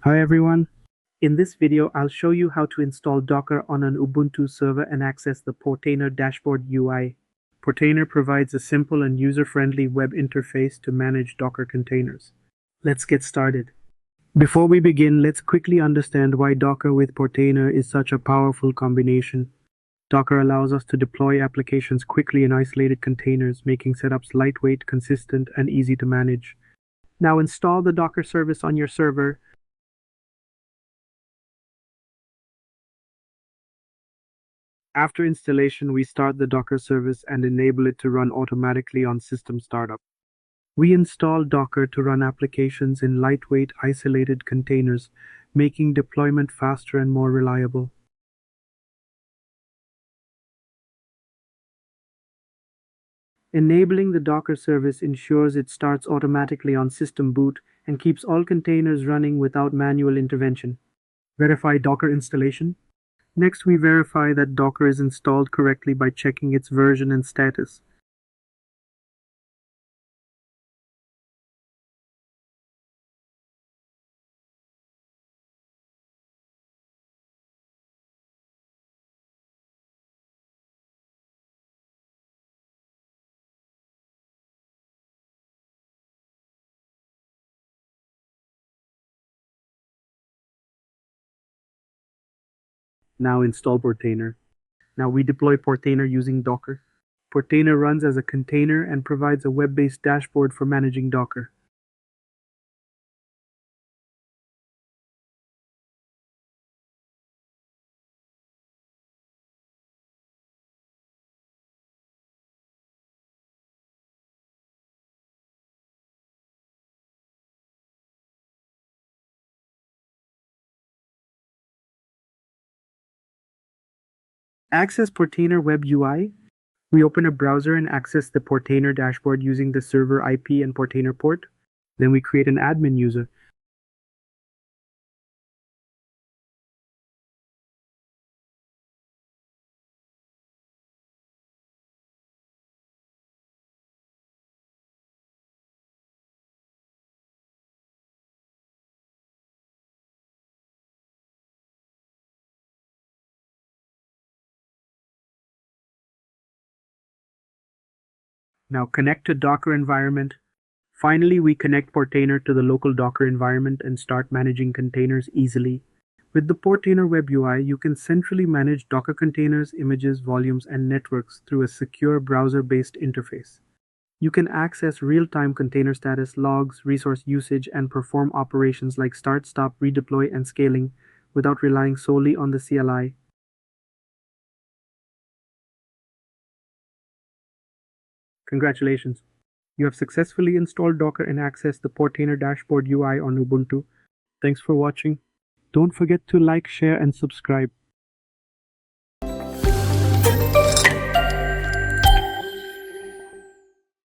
Hi everyone. In this video, I'll show you how to install Docker on an Ubuntu server and access the Portainer Dashboard UI. Portainer provides a simple and user-friendly web interface to manage Docker containers. Let's get started. Before we begin, let's quickly understand why Docker with Portainer is such a powerful combination. Docker allows us to deploy applications quickly in isolated containers, making setups lightweight, consistent, and easy to manage. Now install the Docker service on your server. After installation, we start the Docker service and enable it to run automatically on system startup. We install Docker to run applications in lightweight, isolated containers, making deployment faster and more reliable. Enabling the Docker service ensures it starts automatically on system boot and keeps all containers running without manual intervention. Verify Docker installation. Next, we verify that Docker is installed correctly by checking its version and status. Now install Portainer. Now we deploy Portainer using Docker. Portainer runs as a container and provides a web-based dashboard for managing Docker. Access Portainer Web UI. We open a browser and access the Portainer dashboard using the server IP and Portainer port. Then we create an admin user. Now connect to Docker environment. Finally, we connect Portainer to the local Docker environment and start managing containers easily. With the Portainer Web UI, you can centrally manage Docker containers, images, volumes, and networks through a secure browser-based interface. You can access real-time container status logs, resource usage, and perform operations like start, stop, redeploy, and scaling without relying solely on the CLI. Congratulations! You have successfully installed Docker and accessed the Portainer Dashboard UI on Ubuntu. Thanks for watching. Don't forget to like, share, and subscribe.